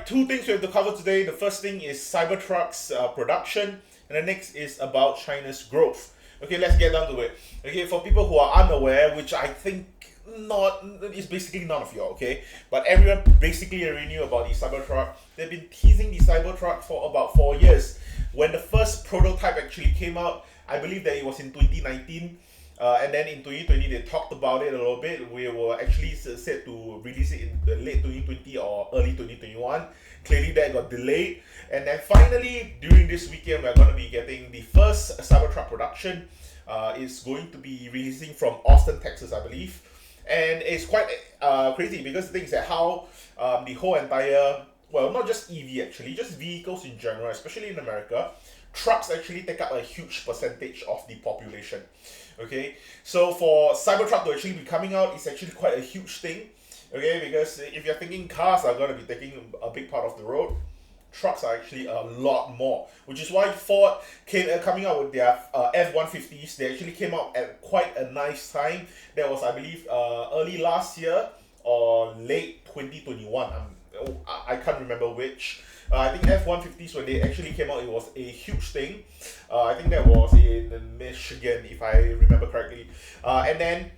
two things we have to cover today. The first thing is Cybertruck's production, and the next is about China's growth. Okay, let's get down to it. Okay, for people who are unaware, which I think not is basically none of you, okay? But everyone basically already knew about the Cybertruck. They've been teasing the Cybertruck for about 4 years. When the first prototype actually came out, I believe that it was in 2019. And then in 2020, they talked about it a little bit. We were actually set to release it in the late 2020 or early 2021. Clearly, that got delayed. And then finally, during this weekend, we're going to be getting the first Cybertruck production. It's going to be releasing from Austin, Texas, I believe. And it's quite crazy because the thing is that how the whole entire, well, not just EV actually, just vehicles in general, especially in America, trucks actually take up a huge percentage of the population. Okay, so for Cybertruck to actually be coming out, it's actually quite a huge thing. Okay, because if you're thinking cars are going to be taking a big part of the road, trucks are actually a lot more, which is why Ford coming out with their F-150s. They actually came out at quite a nice time. That was, I believe, early last year or late 2021. I can't remember which. I think F-150s, when they actually came out, it was a huge thing. I think that was in Michigan, if I remember correctly. And then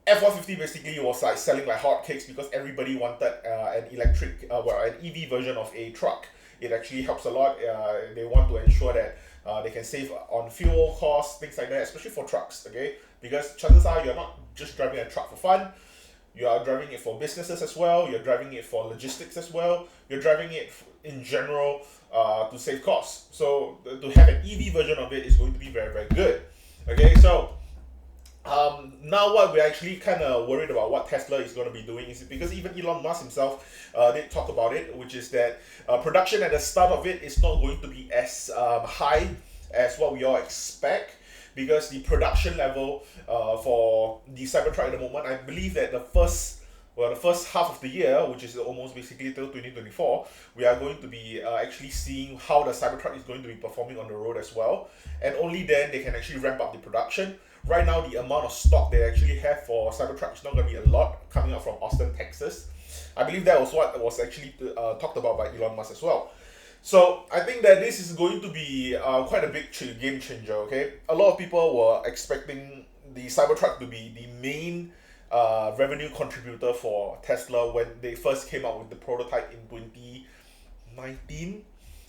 F-150 basically was like selling like hotcakes because everybody wanted an electric, an EV version of a truck. It actually helps a lot. They want to ensure that they can save on fuel costs, things like that, especially for trucks, okay? Because chances are you're not just driving a truck for fun. You are driving it for businesses as well. You're driving it for logistics as well. You're driving it in general to save costs. So to have an EV version of it is going to be very, very good. Okay, so now what we're actually kind of worried about what Tesla is going to be doing is because even Elon Musk himself did talk about it, which is that production at the start of it is not going to be as high as what we all expect. Because the production level for the Cybertruck at the moment, I believe that the first half of the year, which is almost basically till 2024, we are going to be actually seeing how the Cybertruck is going to be performing on the road as well. And only then they can actually ramp up the production. Right now, the amount of stock they actually have for Cybertruck is not going to be a lot coming out from Austin, Texas. I believe that was what was actually talked about by Elon Musk as well. So I think that this is going to be quite a big game changer, okay? A lot of people were expecting the Cybertruck to be the main revenue contributor for Tesla when they first came out with the prototype in 2019.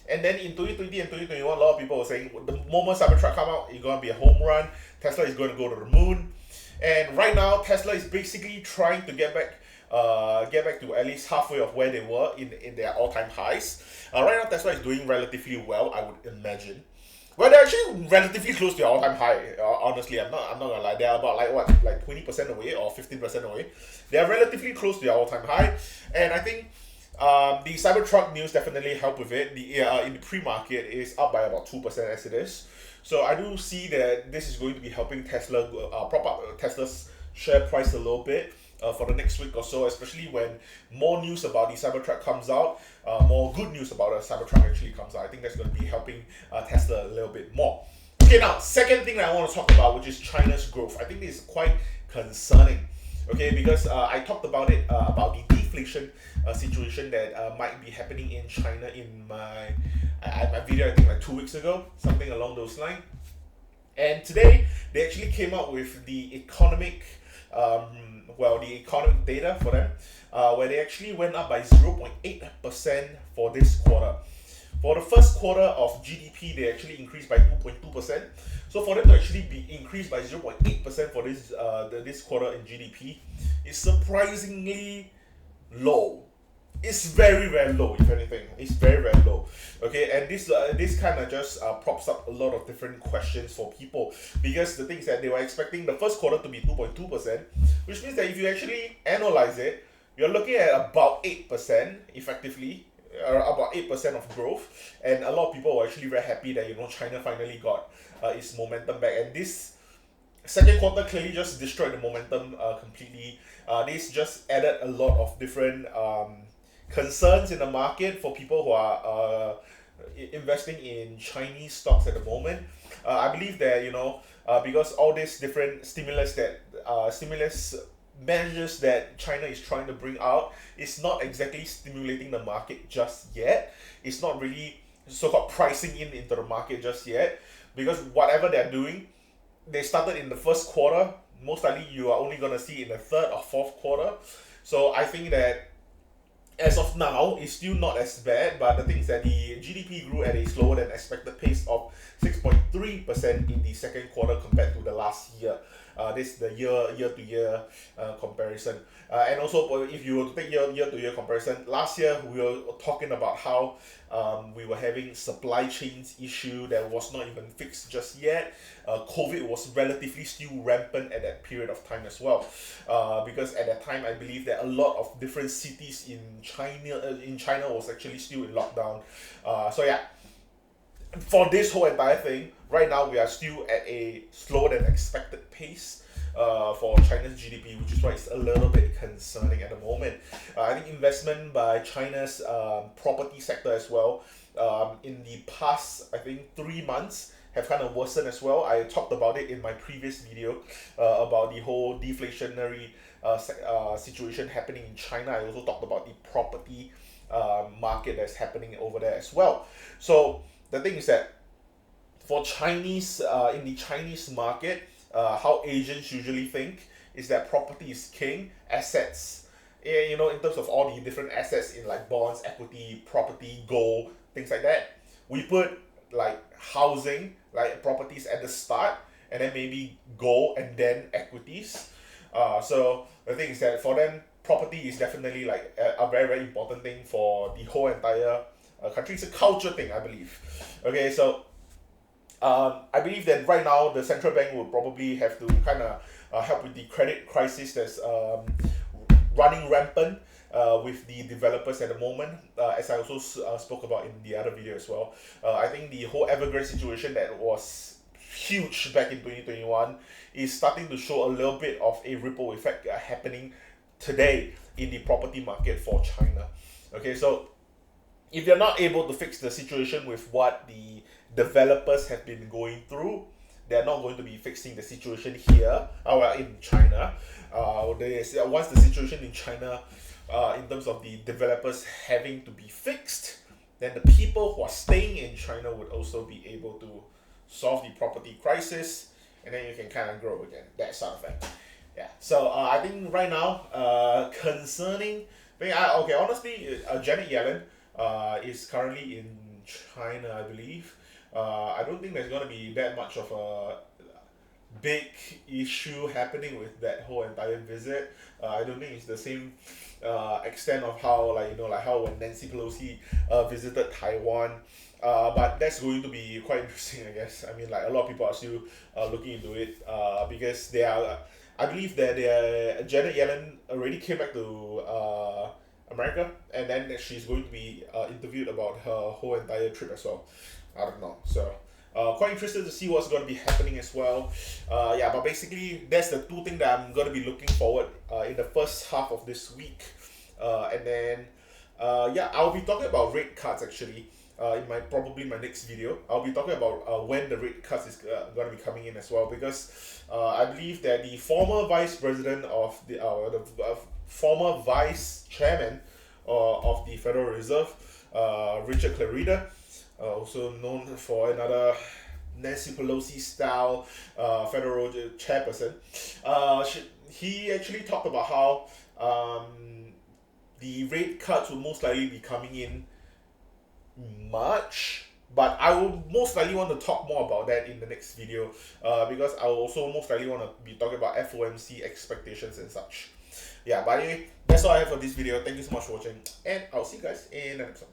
And then in 2020 and 2021, a lot of people were saying the moment Cybertruck come out, it's going to be a home run. Tesla is going to go to the moon. And right now, Tesla is basically trying to get back to at least halfway of where they were in their all-time highs. Right now, Tesla is doing relatively well, I would imagine. Well, they're actually relatively close to their all-time high. Honestly, I'm not gonna lie. They're about like 20% away or 15% away. They are relatively close to their all-time high, and I think the Cybertruck news definitely helped with it. The in the pre-market is up by about 2% as it is. So I do see that this is going to be helping Tesla prop up Tesla's share price a little bit. For the next week or so, especially when more news about the Cybertruck comes out, more good news about the Cybertruck actually comes out. I think that's going to be helping Tesla a little bit more. Okay, now, second thing that I want to talk about, which is China's growth. I think this is quite concerning, okay, because I talked about it, about the deflation situation that might be happening in China in my video, I think like 2 weeks ago, something along those lines. And today, they actually came out with the economic data for them, where they actually went up by 0.8% for this quarter. For the first quarter of GDP, they actually increased by 2.2%. So for them to actually be increased by 0.8% for this quarter in GDP is surprisingly low. It's very, very low, if anything. It's very, very low. Okay, and this kind of just props up a lot of different questions for people, because the thing is that they were expecting the first quarter to be 2.2%, which means that if you actually analyze it, you're looking at about 8% effectively, about 8% of growth, and a lot of people were actually very happy that China finally got its momentum back, and this second quarter clearly just destroyed the momentum completely. This just added a lot of different concerns in the market for people who are investing in Chinese stocks at the moment. I believe that because all these different stimulus measures that China is trying to bring out is not exactly stimulating the market just yet. It's not really so-called pricing into the market just yet, because whatever they're doing, they started in the first quarter. Most likely you are only going to see in the third or fourth quarter. So I think that as of now, it's still not as bad, but the thing is that the GDP grew at a slower than expected pace of 6.3% in the second quarter compared to the last year. This is the year-to-year comparison. And also, if you were to take year-to-year comparison, last year we were talking about how we were having supply chains issue that was not even fixed just yet. COVID was relatively still rampant at that period of time as well, because at that time I believe that a lot of different cities in China was actually still in lockdown. So yeah, for this whole entire thing, right now we are still at a slower than expected pace for China's GDP, which is why it's a little bit concerning at the moment. I think investment by China's property sector as well, in the past, I think 3 months, have kind of worsened as well. I talked about it in my previous video about the whole deflationary situation happening in China. I also talked about the property market that's happening over there as well. So the thing is that for Chinese, in the Chinese market, how Asians usually think is that property is king, assets, you know, in terms of all the different assets in like bonds, equity, property, gold, things like that. We put like housing, like properties at the start, and then maybe gold and then equities. So the thing is that for them, property is definitely like a very, very important thing for the whole entire country. It's a culture thing, I believe. Okay, so I believe that right now the central bank will probably have to kind of help with the credit crisis that's running rampant with the developers at the moment, as I also spoke about in the other video as well. I think the whole Evergrande situation that was huge back in 2021 is starting to show a little bit of a ripple effect happening today in the property market for China. Okay, so if you're not able to fix the situation with what the developers have been going through, they're not going to be fixing the situation here, in China. Once the situation in China, in terms of the developers having to be fixed, then the people who are staying in China would also be able to solve the property crisis, and then you can kind of grow again, that sort of thing. Yeah. So I think right now, concerning, okay, honestly, Janet Yellen is currently in China, I believe. I don't think there's going to be that much of a big issue happening with that whole entire visit. I don't think it's the same extent of how, like, you know, like how when Nancy Pelosi visited Taiwan. But that's going to be quite interesting, I guess. I mean, like, a lot of people are still looking into it because they are. I believe that Janet Yellen already came back to America, and then she's going to be interviewed about her whole entire trip as well. I don't know. So quite interested to see what's going to be happening as well. Yeah, but basically that's the two things that I'm going to be looking forward in the first half of this week. And then yeah, I'll be talking about rate cuts actually. In probably my next video, I'll be talking about when the rate cuts is going to be coming in as well, because I believe that the former vice president of the former vice chairman of the Federal Reserve, Richard Clarida, also known for another Nancy Pelosi style federal chairperson, he actually talked about how the rate cuts will most likely be coming in March, but I will most likely want to talk more about that in the next video, because I will also most likely want to be talking about FOMC expectations and such. Yeah, but anyway, that's all I have for this video. Thank you so much for watching, and I'll see you guys in the next one.